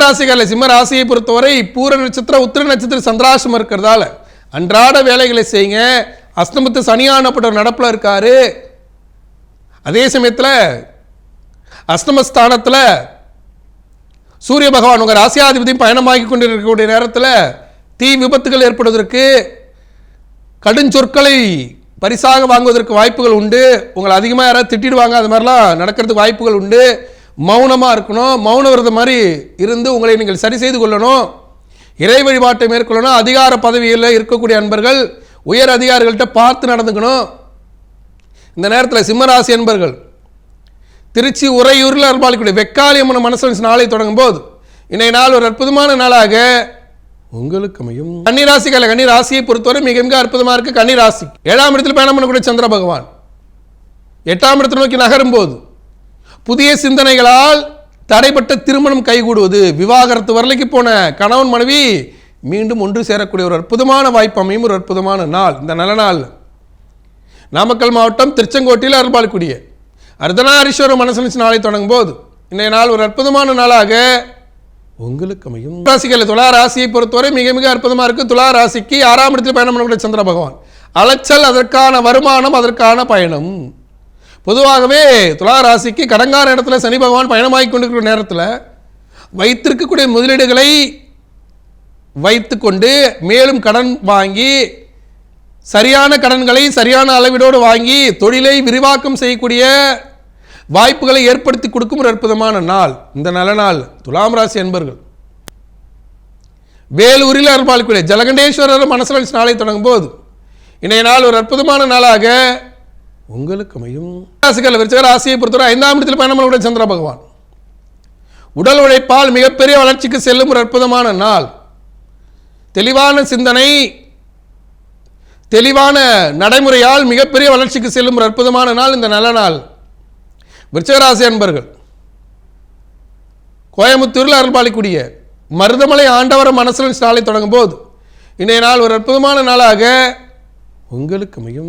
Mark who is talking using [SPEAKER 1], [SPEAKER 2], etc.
[SPEAKER 1] ராசிக்காரர்கள் சிம்ம ராசியை பொறுத்தவரை பூர நட்சத்திரம் உத்திர நட்சத்திரம் சந்திராசிரமம் இருக்கிறதால அன்றாட வேலைகளை செய்யுங்க. அஸ்தமத்து சனியானப்பட்ட நடப்பில் இருக்காரு. அதே சமயத்தில் அஸ்தமஸ்தானத்தில் சூரிய பகவான் உங்கள் ராசியாதிபதியும் பயணமாகி கொண்டிருக்கக்கூடிய நேரத்தில் தீ விபத்துகள் ஏற்படுவதற்கு கடுஞ்சொற்களை பரிசாக வாங்குவதற்கு வாய்ப்புகள் உண்டு. உங்களை அதிகமாக யாராவது திட்டிடுவாங்க, அது மாதிரிலாம் நடக்கிறதுக்கு வாய்ப்புகள் உண்டு. மௌனமாக இருக்கணும். மௌன விரதம் மாதிரி இருந்து உங்களை நீங்கள் சரி செய்து கொள்ளணும். இறை வழிபாட்டை மேற்கொள்ளணும். அதிகார பதவியில் இருக்கக்கூடிய அன்பர்கள் உயர் அதிகாரிகள்கிட்ட பார்த்து நடந்துக்கணும். இந்த நேரத்தில் சிம்மராசி அன்பர்கள் திருச்சி உறையூரில் அருள்பாலிக்கூடிய வெக்காளியம்மன் மனசு நாளை தொடங்கும் போது இன்றைய நாள் ஒரு அற்புதமான நாளாக உங்களுக்கு அமையும். கன்னிராசிக்கால கன்னிராசியை பொறுத்தவரை மிக மிக அற்புதமாக இருக்கு. கன்னிராசி 7ஆம் இடத்தில் பயணம் பண்ணக்கூடிய சந்திர பகவான் 8ஆம் இடத்தை நோக்கி நகரும் போது புதிய சிந்தனைகளால் தடைப்பட்ட திருமணம் கைகூடுவது, விவாகரத்து வரலைக்கு போன கணவன் மனைவி மீண்டும் ஒன்று சேரக்கூடிய ஒரு அற்புதமான வாய்ப்பு அமையும். ஒரு அற்புதமான நாள். இந்த நல்ல நாள் நாமக்கல் மாவட்டம் திருச்செங்கோட்டில் அருள்பாலிக்கூடிய அர்த்தநாரீஸ்வரர் மனசு நாளை தொடங்கும் போது இன்றைய நாள் ஒரு அற்புதமான நாளாக உங்களுக்கு அமையும். ராசிகள் துலா ராசியை பொறுத்தவரை மிக மிக அற்புதமாக இருக்குது. துலா ராசிக்கு 6ஆம் இடத்தில் பயணம் பண்ணக்கூடிய சந்திர பகவான் அலைச்சல், அதற்கான வருமானம், அதற்கான பயணம். பொதுவாகவே துலா ராசிக்கு கடங்கார இடத்துல சனி பகவான் பயணமாகி கொண்டிருக்கிற நேரத்தில் வைத்திருக்கக்கூடிய முதலீடுகளை வைத்துக்கொண்டு மேலும் கடன் வாங்கி சரியான கடன்களை சரியான அளவீடோடு வாங்கி தொழிலை விரிவாக்கம் செய்யக்கூடிய வாய்ப்புகளை ஏற்படுத்தி கொடுக்கும் ஒரு அற்புதமான நாள். இந்த நல்ல நாள் துலாம் ராசி அன்பர்கள் வேலூரில் அருள்பாலிக்கூடிய ஜலகண்டேஸ்வரர் மனசு நாளை தொடங்கும் போது இன்றைய நாள் ஒரு அற்புதமான நாளாக உங்களுக்கு அமையும். ராசிகள் விருச்சிக ராசியை பொறுத்தவரை 5ஆம் இடத்தில் பயணம் பண்ணக்கூடிய சந்திர பகவான் உடல் உழைப்பால் மிகப்பெரிய வளர்ச்சிக்கு செல்லும் ஒரு அற்புதமான நாள். தெளிவான சிந்தனை, தெளிவான நடைமுறையால் மிகப்பெரிய வளர்ச்சிக்கு செல்லும் ஒரு அற்புதமான நாள். இந்த நல்ல நாள் விருச்சிகராசி அன்பர்கள் கோயம்புத்தூரில் அருள்பாலிக்கூடிய மருதமலை ஆண்டவர மனசு நாளை தொடங்கும் போது இன்றைய நாள் ஒரு அற்புதமான நாளாக உங்களுக்கு அமையும்.